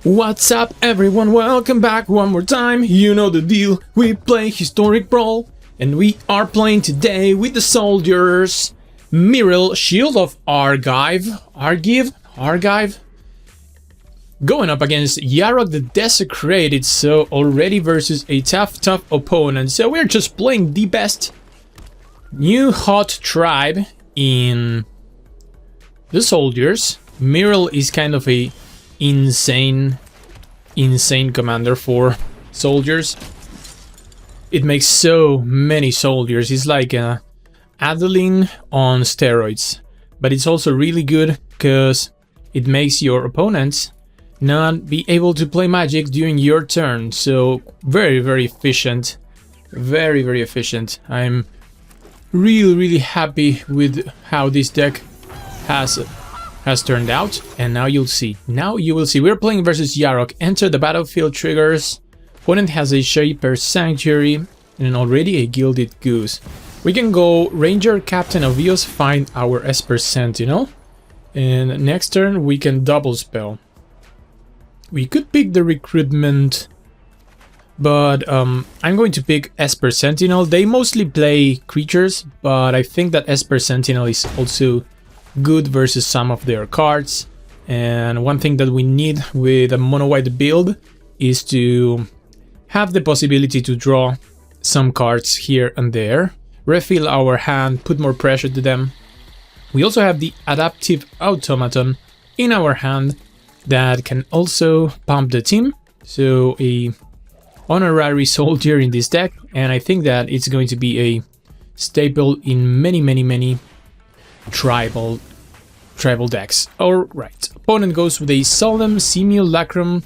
What's up everyone, welcome back one more time, you know the deal, we play Historic Brawl, and we are playing today with the soldiers, Mirel, Shield of Argive, going up against Yarok the Desecrated, so already versus a tough opponent, so we're just playing the best new hot tribe in the soldiers. Mirel is kind of a insane commander for soldiers. It makes so many soldiers. It's like Adeline on steroids, but it's also really good because it makes your opponents not be able to play magic during your turn. So very efficient, very efficient. I'm really happy with how this deck has turned out, and now you'll see. Now you will see. We're playing versus Yarok. Enter the battlefield triggers. Opponent has a Shaper Sanctuary and already a Gilded Goose. We can go Ranger, Captain of Eos, find our Esper Sentinel, and next turn we can double spell. We could pick the recruitment, but I'm going to pick Esper Sentinel. They mostly play creatures, but I think that Esper Sentinel is also good versus some of their cards. And one thing that we need with a mono white build is to have the possibility to draw some cards here and there, refill our hand, put more pressure to them. We also have the Adaptive Automaton in our hand that can also pump the team, so a honorary soldier in this deck, and I think that it's going to be a staple in many tribal decks. Alright, opponent goes with a Solemn Simulacrum.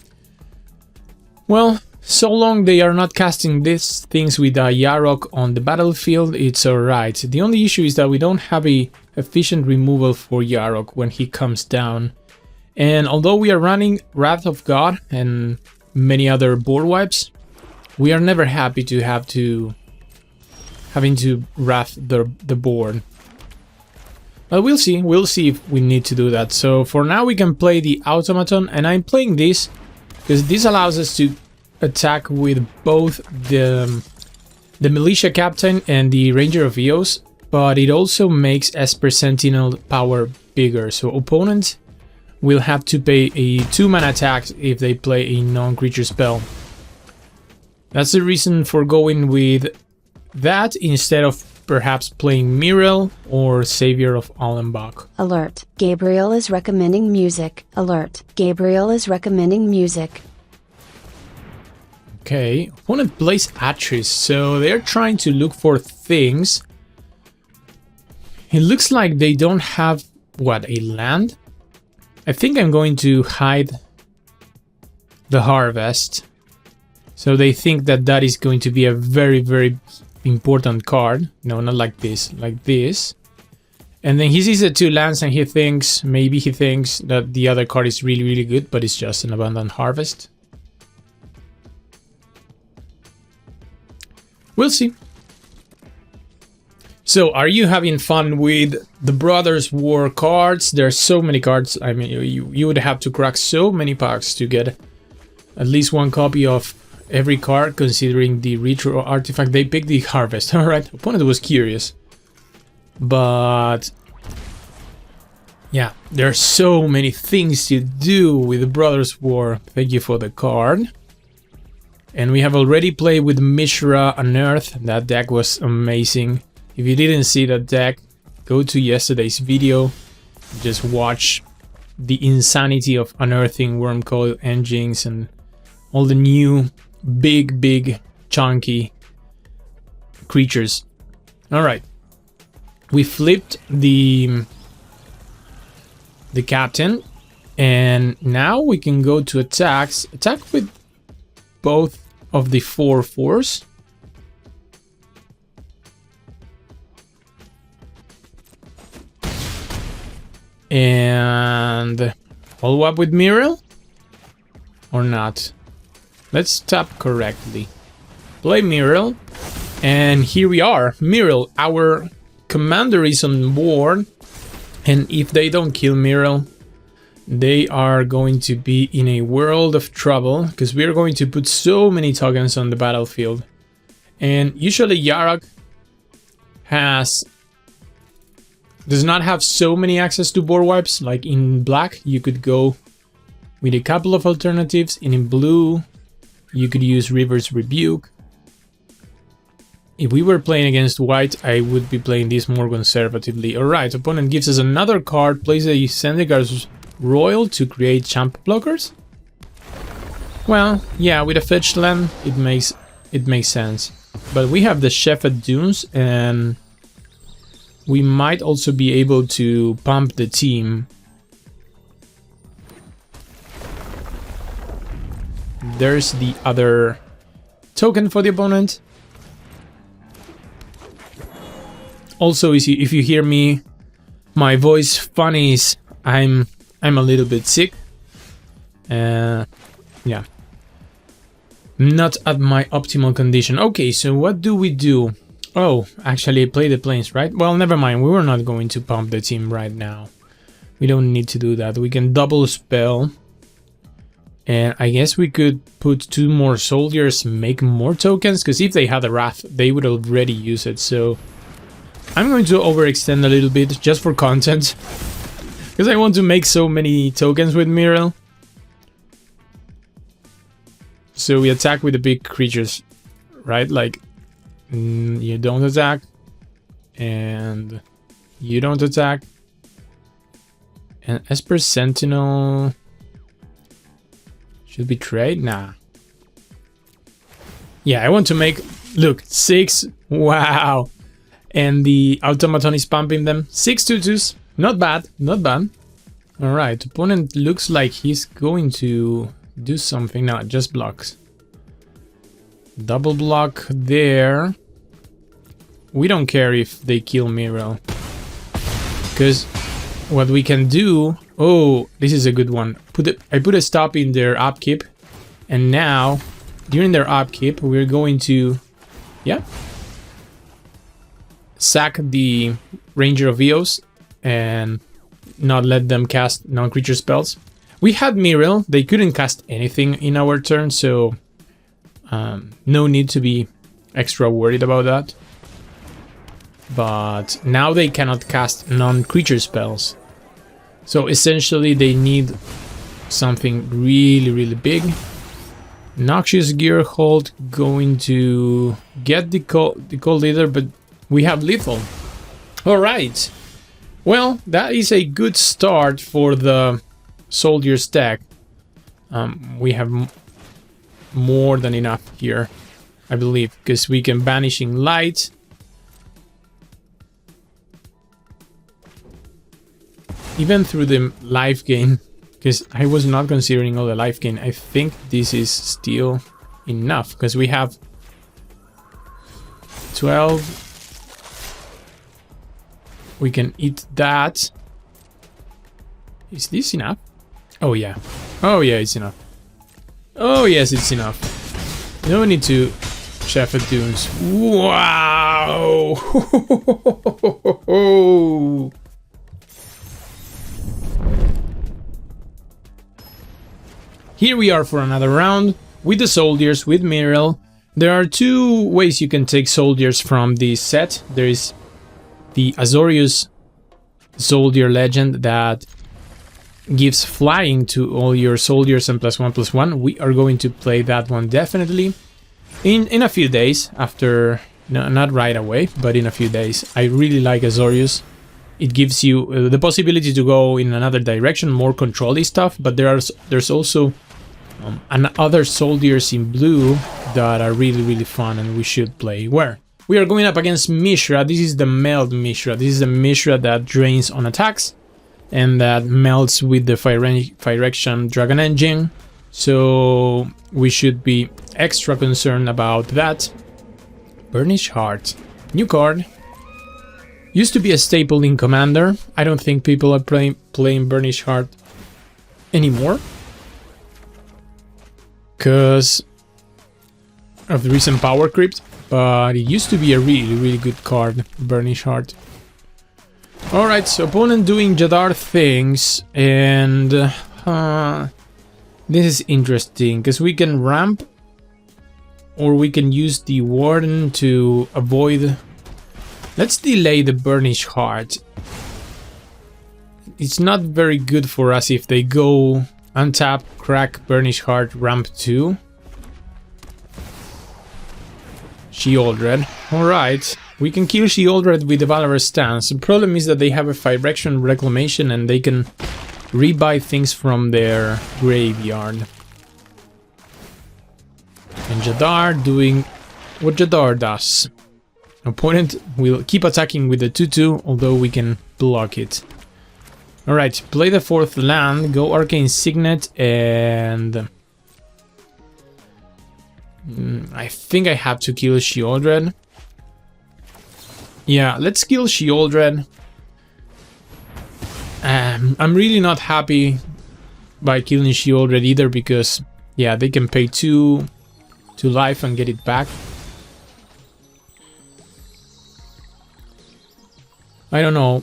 Well, so long they are not casting these things with a Yarok on the battlefield, it's alright. The only issue is that we don't have a efficient removal for Yarok when he comes down. And although we are running Wrath of God and many other board wipes, we are never happy to having to wrath the board. But we'll see if we need to do that. So for now we can play the Automaton, and I'm playing this because this allows us to attack with both the Militia Captain and the Ranger of Eos, but it also makes Esper Sentinel power bigger, so opponents will have to pay a 2-mana tax if they play a non-creature spell. That's the reason for going with that instead of perhaps playing Mirel or Savior of Allenbach. Alert. Gabriel is recommending music. Alert. Gabriel is recommending music. Okay, opponent plays Atris, so they're trying to look for things. It looks like they don't have, what, a land? I think I'm going to hide the Harvest. So they think that that is going to be a very important card. No, not like this, like this. And then he sees the 2 lands and maybe he thinks that the other card is really good, but it's just an Abundant Harvest. We'll see. So, are you having fun with the Brothers War cards? There are so many cards. I mean, you would have to crack so many packs to get at least one copy of every card, considering the retro artifact. They picked the Harvest. Alright, opponent was curious. But yeah, there are so many things to do with the Brothers War. Thank you for the card. And we have already played with Mishra Unearth. That deck was amazing. If you didn't see that deck, go to yesterday's video. Just watch the insanity of unearthing Wormcoil engines and all the new big chunky creatures. Alright. We flipped the captain, and now we can go to attacks. Attack with both of the 4/4s. And follow up with Mirel or not? Let's tap correctly. Play Mirel, and here we are. Mirel, our commander is on board, and if they don't kill Mirel, they are going to be in a world of trouble because we are going to put so many tokens on the battlefield. And usually Yarok does not have so many access to board wipes. Like in black, you could go with a couple of alternatives, and in blue, you could use River's Rebuke. If we were playing against white, I would be playing this more conservatively. Alright, opponent gives us another card, plays a Zendikar Royal to create champ blockers. Well, yeah, with a fetched land, it makes sense. But we have the Shepherd Dunes, and we might also be able to pump the team. There's the other token for the opponent. Also, if you hear me, my voice funnies, I'm a little bit sick. Yeah. Not at my optimal condition. Okay, so what do we do? Oh, actually play the planes, right? Well, never mind. We were not going to pump the team right now. We don't need to do that. We can double spell. And I guess we could put 2 more soldiers, make more tokens. Because if they had a Wrath, they would already use it. So I'm going to overextend a little bit just for content. Because I want to make so many tokens with Mirel. So we attack with the big creatures, right? Like, you don't attack, and you don't attack. And Esper Sentinel should be trade? Nah. Yeah, I want to make, look, 6, wow. And the automaton is pumping them. 6 2/2s, not bad, not bad. Alright, opponent looks like he's going to do something. No, just blocks. Double block there. We don't care if they kill Mirel. Because what we can do... Oh, this is a good one. I put a stop in their upkeep. And now, during their upkeep, we're going to... Yeah. Sack the Ranger of Eos. And not let them cast non-creature spells. We had Mirel, they couldn't cast anything in our turn, so no need to be extra worried about that. But now they cannot cast non-creature spells. So essentially they need something really, really big. Noxious Gearhold going to get the Cold Leader, but we have lethal. Alright. Well, that is a good start for the soldier stack. We have more than enough here, I believe, because we can Banishing Light. Even through the life gain, because I was not considering all the life gain. I think this is still enough, because we have 12. We can eat that. Is this enough? Oh yeah. Oh yeah, it's enough. Oh yes, it's enough. No need to Shepherd Dunes. Wow! Here we are for another round with the soldiers, with Mirel. There are 2 ways you can take soldiers from this set. There is the Azorius Soldier Legend that gives flying to all your soldiers and +1/+1. We are going to play that one definitely in a few days after, no, not right away, but in a few days. I really like Azorius. It gives you the possibility to go in another direction, more control-y stuff, but there's also other soldiers in blue that are really, really fun and we should play. Where? We are going up against Mishra. This is the Meld Mishra. This is the Mishra that drains on attacks and that melts with the Phyrexian Dragon Engine. So we should be extra concerned about that. Burnished Heart. New card. Used to be a staple in Commander. I don't think people are playing Burnished Heart anymore, because of the recent power creep. But it used to be a really, really good card, Burnished Heart. Alright, so opponent doing Jadar things, and this is interesting, because we can ramp, or we can use the Warden to avoid... Let's delay the Burnish Heart. It's not very good for us if they go untap, crack, Burnish Heart, ramp 2. Sheoldred. Alright, we can kill Sheoldred with the Valorous Stance. The problem is that they have a Phyrexian Reclamation and they can rebuy things from their graveyard. And Jadar doing what Jadar does. Opponent will keep attacking with the 2-2, although we can block it. Alright, play the 4th land, go Arcane Signet, and... I think I have to kill Sheoldred. Yeah, let's kill Sheoldred. I'm really not happy by killing Sheoldred either, because, yeah, they can pay 2 life and get it back. I don't know.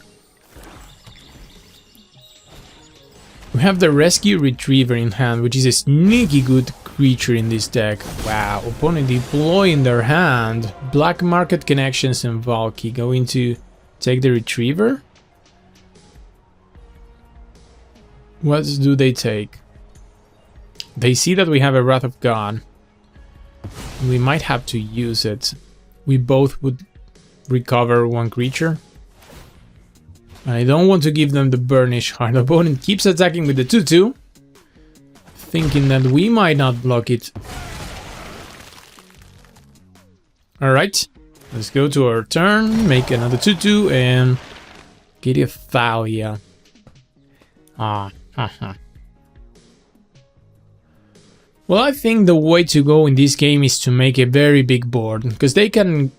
We have the Rescue Retriever in hand, which is a sneaky good creature in this deck. Wow, opponent deploying their hand. Black Market Connections and Valky going to take the Retriever. What do they take? They see that we have a Wrath of God. We might have to use it. We both would recover 1 creature. I don't want to give them the Burnish Heart. The opponent keeps attacking with the 2-2, thinking that we might not block it. Alright, let's go to our turn, make another 2-2, and get a Thalia. Well, I think the way to go in this game is to make a very big board, because they can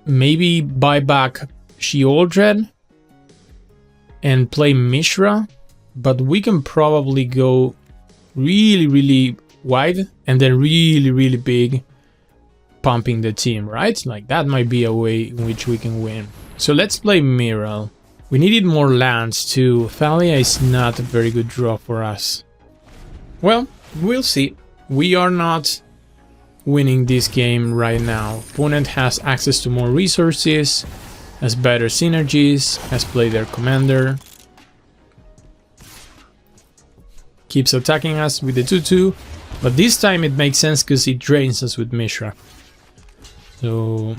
maybe buy back Sheoldred and play Mishra, but we can probably go really wide and then really big, pumping the team, right? Like, that might be a way in which we can win. So let's play Miral. We needed more lands too. Thalia is not a very good draw for us. Well, we'll see. We are not winning this game right now. Opponent has access to more resources, has better synergies, has played their commander, keeps attacking us with the 2-2, but this time it makes sense because it drains us with Mishra. So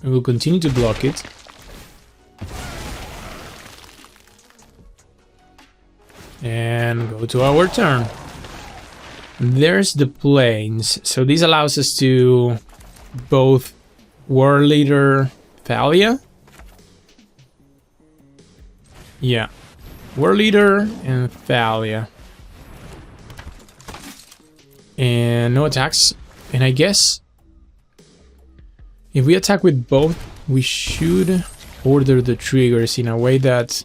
we will continue to block it. And go to our turn. There's the plains. So this allows us to both War Leader Thalia. Yeah, War Leader and Thalia. And no attacks. And I guess if we attack with both, we should order the triggers in a way that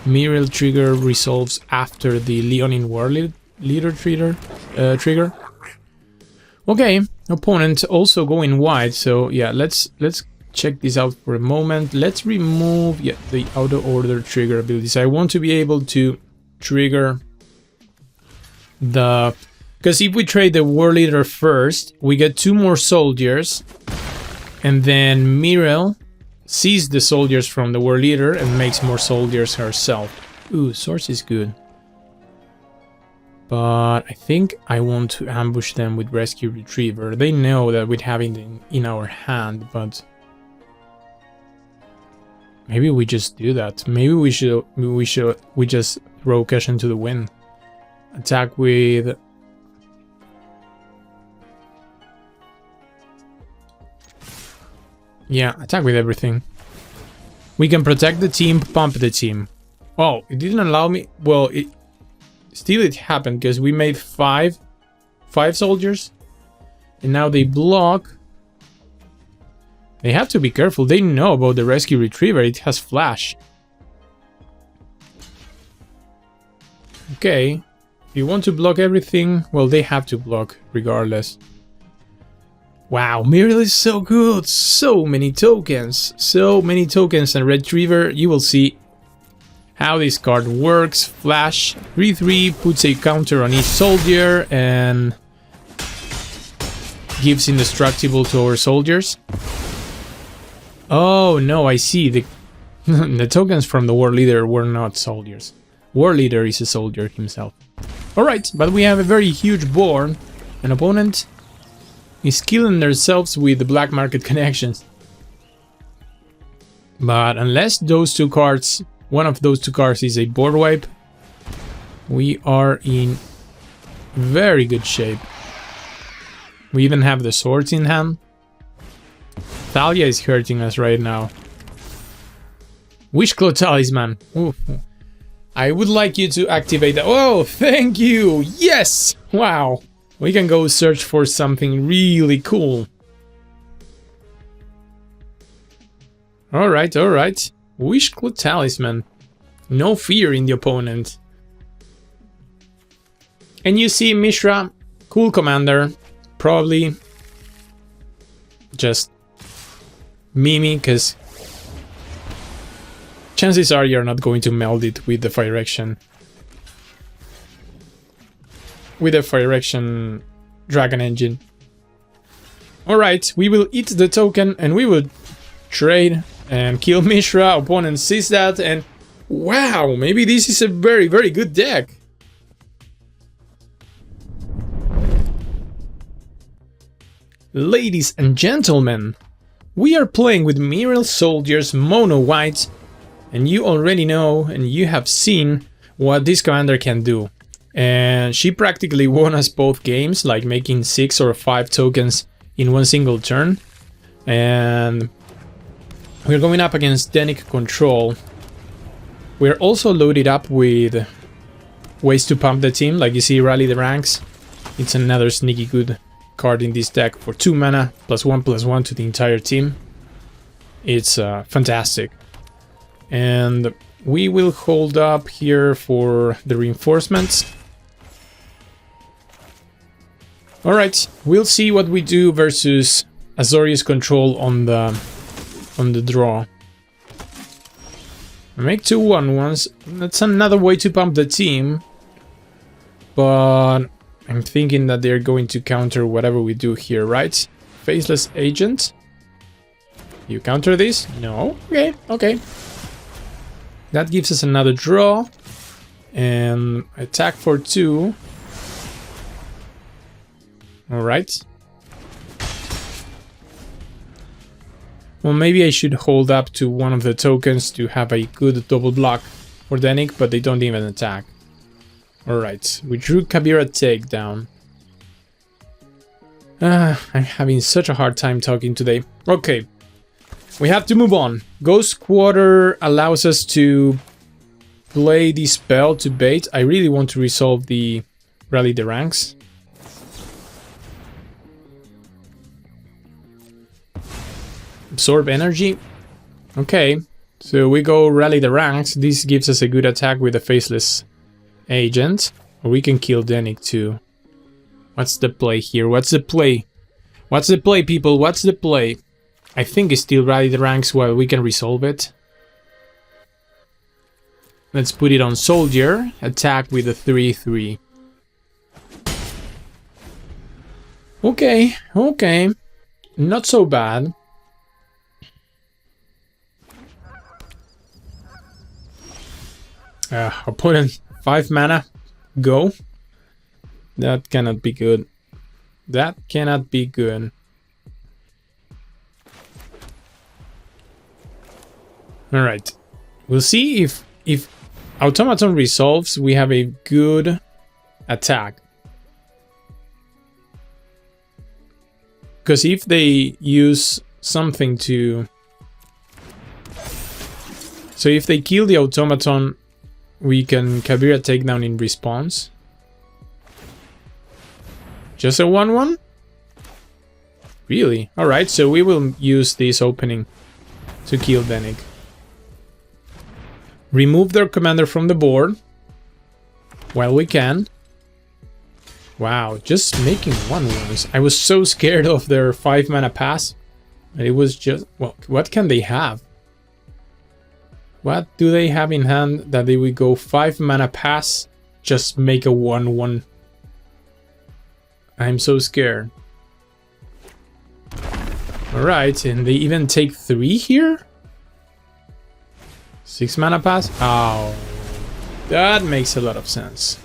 Miral trigger resolves after the Leonin War Leader trigger. Okay, opponent also going wide, so yeah, let's check this out for a moment. Let's remove the auto order trigger abilities. I want to be able to trigger the... Because if we trade the War Leader first, we get 2 more soldiers, and then Miral sees the soldiers from the War Leader and makes more soldiers herself. Ooh, Source is good. But I think I want to ambush them with Rescue Retriever. They know that we have it in our hand, but maybe we just do that. Maybe we just throw cash into the wind. Attack with... Yeah, attack with everything. We can protect the team, pump the team. Oh, it didn't allow me... Well, it happened because we made 5 soldiers. And now they block. They have to be careful. They know about the Rescue Retriever. It has flash. Okay. If you want to block everything, well, they have to block regardless. Wow, Muriel is so good. So many tokens. So many tokens. And Retriever, you will see how this card works. Flash 3/3 puts a counter on each soldier and gives indestructible to our soldiers. Oh no, I see. The the tokens from the War Leader were not soldiers. War Leader is a soldier himself. Alright, but we have a very huge board. An opponent is killing themselves with the black market connections. But unless those two cards, one of those two cards is a board wipe, we are in very good shape. We even have the swords in hand. Thalia is hurting us right now. Wishclaw Talisman. Ooh. I would like you to activate that. Oh, thank you! Yes! Wow! We can go search for something really cool. Alright, alright. Wishclaw Talisman. No fear in the opponent. And you see Mishra, cool commander. Probably just Mimi, because chances are you're not going to meld it with the Phyrexian. With the Phyrexian Dragon Engine. Alright, we will eat the token and we will trade and kill Mishra. Opponent sees that and wow, maybe this is a very, very good deck. Ladies and gentlemen, we are playing with Muriel Soldiers Mono White, and you already know and you have seen what this commander can do. And she practically won us both games, like making 6 or 5 tokens in one single turn. And we're going up against Denic Control. We're also loaded up with ways to pump the team, like you see Rally the Ranks. It's another sneaky good card in this deck for 2 mana, +1/+1 to the entire team. It's fantastic. And we will hold up here for the reinforcements. Alright, we'll see what we do versus Azorius Control on the draw. Make 2 1/1s. That's another way to pump the team. But I'm thinking that they're going to counter whatever we do here, right? Faceless Agent. You counter this? No? Okay, okay. That gives us another draw. And attack for 2. Alright. Well, maybe I should hold up to one of the tokens to have a good double block for Denic, but they don't even attack. Alright, we drew Kabira Takedown. I'm having such a hard time talking today. Okay, we have to move on. Ghost Quarter allows us to play the spell to bait. I really want to resolve the Rally the Ranks. Absorb Energy. Okay, so we go Rally the Ranks. This gives us a good attack with the Faceless Agent. Or we can kill Denic too. What's the play here? What's the play? What's the play, people? What's the play? I think it's still Rally the Ranks while we can resolve it. Let's put it on Soldier. Attack with a 3/3. Okay, okay. Not so bad. Opponent 5 mana. Go. That cannot be good. That cannot be good. Alright. We'll see if Automaton resolves, we have a good attack. Because if they use something to... So if they kill the Automaton, we can Kabira Takedown in response. Just a 1/1? Really? Alright, so we will use this opening to kill Denic. Remove their commander from the board while we can. Wow, just making 1/1s. I was so scared of their 5 mana pass. And it was just, well, what can they have? What do they have in hand that they would go 5 mana pass, just make a 1/1? I'm so scared. Alright, and they even take 3 here? 6 mana pass? Oh, that makes a lot of sense.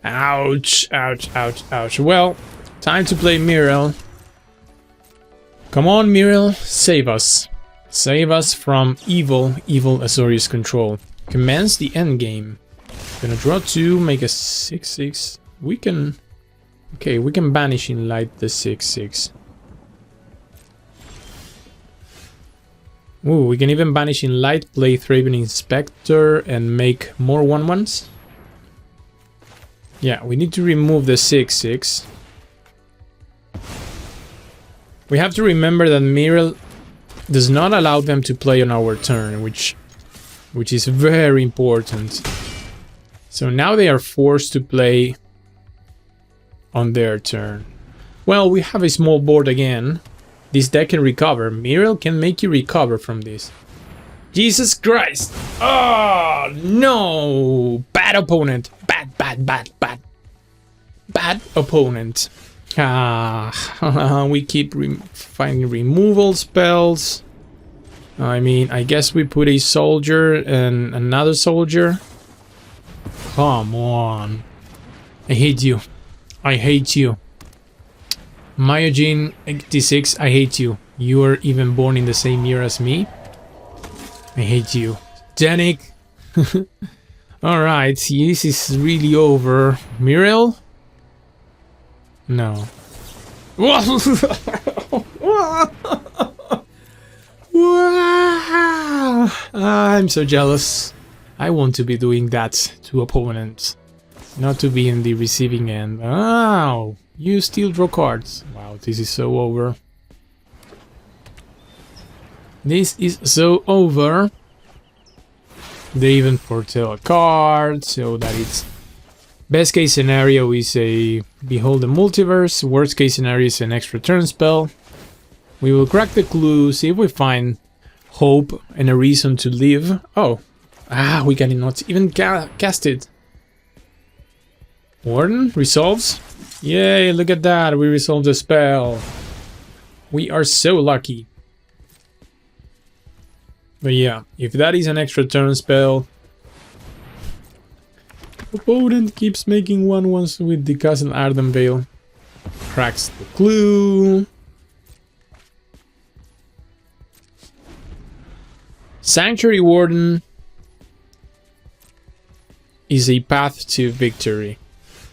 Ouch, ouch, ouch, ouch. Well, time to play Muriel. Come on, Muriel, save us. Save us from evil Azorius control. Commence the endgame. Gonna draw 2, make a 6/6. We can... Okay, we can banish in light the 6/6. Ooh, we can even banish in light, play Thraben Inspector, and make more 1/1s. Yeah, we need to remove the 6/6. We have to remember that Muriel does not allow them to play on our turn, which is very important. So now they are forced to play on their turn. Well, we have a small board again. This deck can recover. Muriel can make you recover from this. Jesus Christ! Oh, no! Bad opponent. Bad opponent. We keep finding removal spells. I mean, I guess we put a soldier and another soldier. Come on. I hate you. I hate you. Myogene 86, I hate you. You are even born in the same year as me. I hate you. Danik. Alright, this is really over. Muriel? No. I'm so jealous. I want to be doing that to opponents. Not to be in the receiving end. Oh, you still draw cards. Wow, this is so over. This is so over. They even foretell a card, so that it's... Best case scenario is a Behold the Multiverse. Worst case scenario is an extra turn spell. We will crack the clue, see if we find hope and a reason to live. Oh, we can not even cast it. Warden resolves. Yay, look at that, we resolved the spell. We are so lucky. But yeah, if that is an extra turn spell, opponent keeps making 1/1s with the Castle Ardenvale. Cracks the clue. Sanctuary Warden is a path to victory.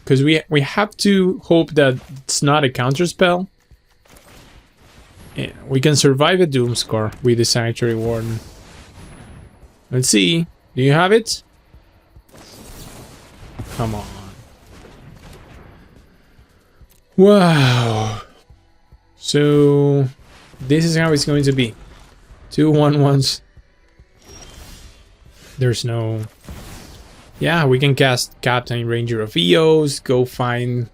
Because we have to hope that it's not a counter spell. Yeah, we can survive a Doomscar with the Sanctuary Warden. Let's see. Do you have it? Come on. Wow. So this is how it's going to be. 2 1/1s. There's no... Yeah, we can cast Captain Ranger of Eos, go find...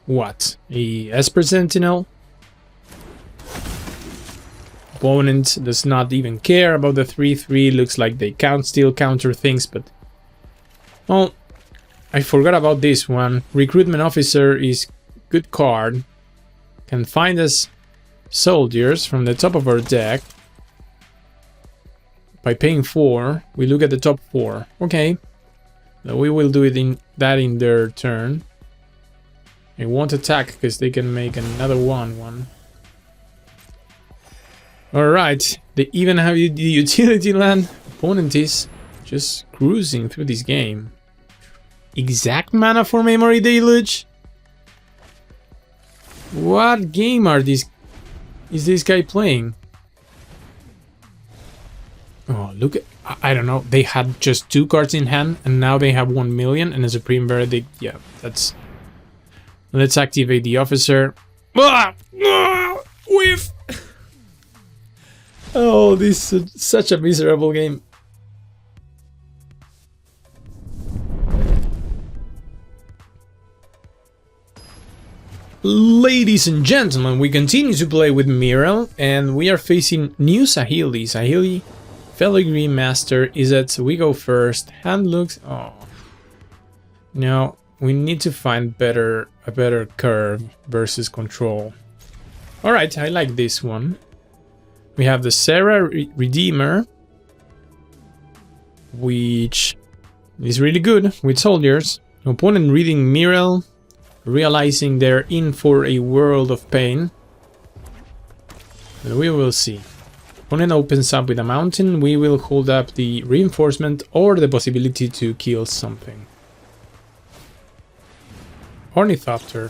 What? A Esper Sentinel? Opponent does not even care about the 3/3, looks like they still counter things, but... Well, I forgot about this one. Recruitment Officer is good card. Can find us soldiers from the top of our deck. By paying 4, we look at the top 4. Okay. So we will do it in their turn. They won't attack because they can make another 1/1. Alright. They even have the utility land. Opponent is just cruising through this game. Exact mana for Memory Deluge? What game is this guy playing? Oh, look at... I don't know. They had just 2 cards in hand, and now they have 1 million, and a Supreme Verdict. Yeah, that's... Let's activate the officer. Whiff! Oh, this is such a miserable game. Ladies and gentlemen, we continue to play with Mirel, and we are facing new Saheeli. Saheeli, Filigree Master is at we go first. Hand looks... oh. Now, we need to find a better curve versus control. Alright, I like this one. We have the Sarah Redeemer, which is really good with soldiers. Opponent reading Mirel, realizing they're in for a world of pain. And we will see. Opponent opens up with a mountain, we will hold up the reinforcement or the possibility to kill something. Ornithopter.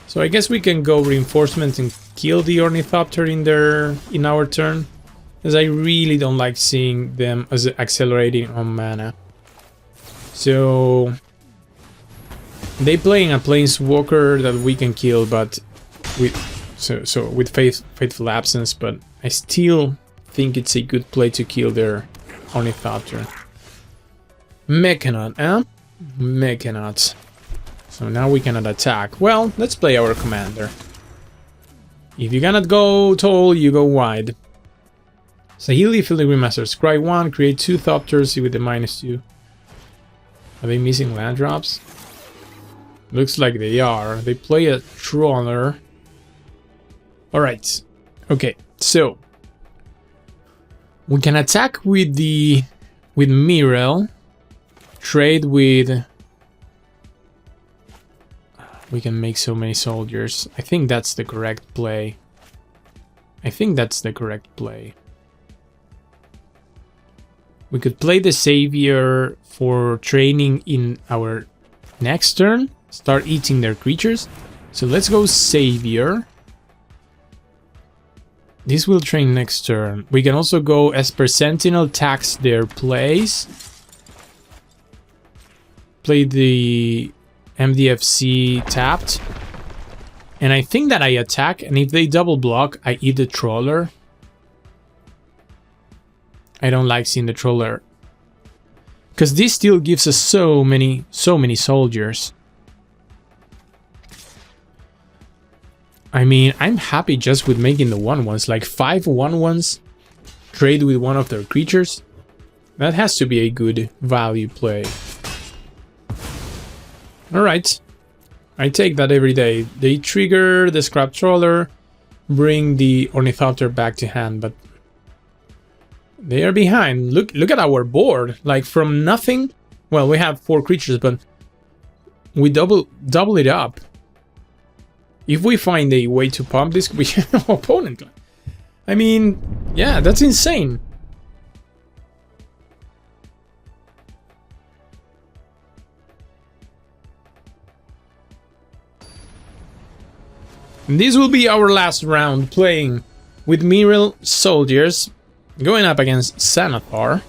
So I guess we can go reinforcement and kill the Ornithopter in our turn, as I really don't like seeing them as accelerating on mana. So they playing a Planeswalker that we can kill, but with with Faithful Absence, but I still think it's a good play to kill their Ornithopter. Mechanaut, eh? Mechanaut. So now we cannot attack. Well, let's play our commander. If you cannot go tall, you go wide. Saheeli, Filigree Master, scry 1, create 2 Thopters with the -2. Are they missing land drops? Looks like they are. They play a Trawler. Alright. Okay, so we can attack with Mirel. Trade with... we can make so many soldiers. I think that's the correct play. We could play the Savior for training in our next turn. Start eating their creatures. So let's go Savior. This will train next turn. We can also go Esper Sentinel, tax their plays. Play the MDFC tapped. And I think that I attack, and if they double block, I eat the Trawler. I don't like seeing the Trawler, because this still gives us so many soldiers. I mean, I'm happy just with making the 1/1s, like 5 1/1s, trade with one of their creatures. That has to be a good value play. Alright, I take that every day. They trigger the Scrap Trawler, bring the Ornithopter back to hand, but they are behind. Look at our board. Like from nothing. Well, we have 4 creatures, but we double it up. If we find a way to pump this opponent, I mean, yeah, that's insane. And this will be our last round playing with Mirel soldiers. Going up against Xanathar.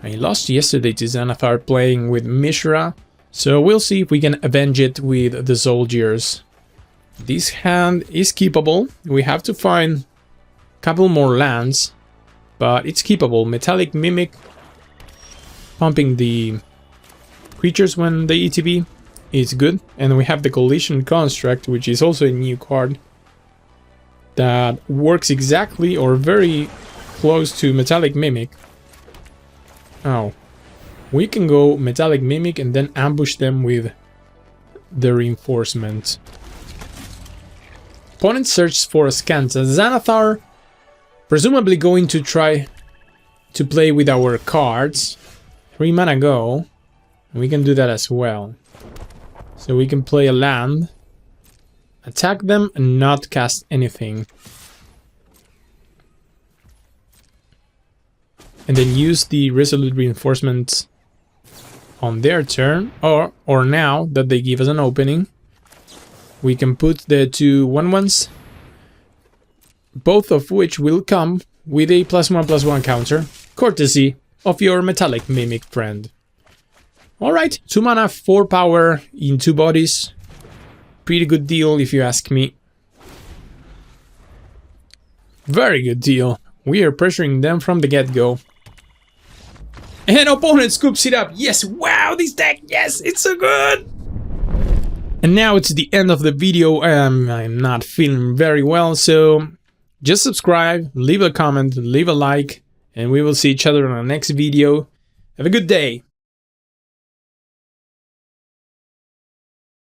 I lost yesterday to Xanathar playing with Mishra, so we'll see if we can avenge it with the soldiers. This hand is keepable. We have to find a couple more lands, but it's keepable. Metallic Mimic, pumping the creatures when they ETB is good. And we have the Collision Construct, which is also a new card that works exactly or very close to Metallic Mimic. Oh, we can go Metallic Mimic and then ambush them with the reinforcement. Opponent searches for a Scanza. Xanathar presumably going to try to play with our cards. 3 mana go, and we can do that as well. So we can play a land, attack them, and not cast anything. And then use the Resolute Reinforcement on their turn, or now that they give us an opening, we can put the 2 1/1s, both of which will come with a +1/+1 counter, courtesy of your Metallic Mimic friend. Alright, 2 mana, 4 power in 2 bodies. Pretty good deal if you ask me. Very good deal. We are pressuring them from the get-go. And opponent scoops it up. Yes, wow, this deck, yes, it's so good. And now it's the end of the video. I'm not feeling very well, so just subscribe, leave a comment, leave a like, and we will see each other in the next video. Have a good day.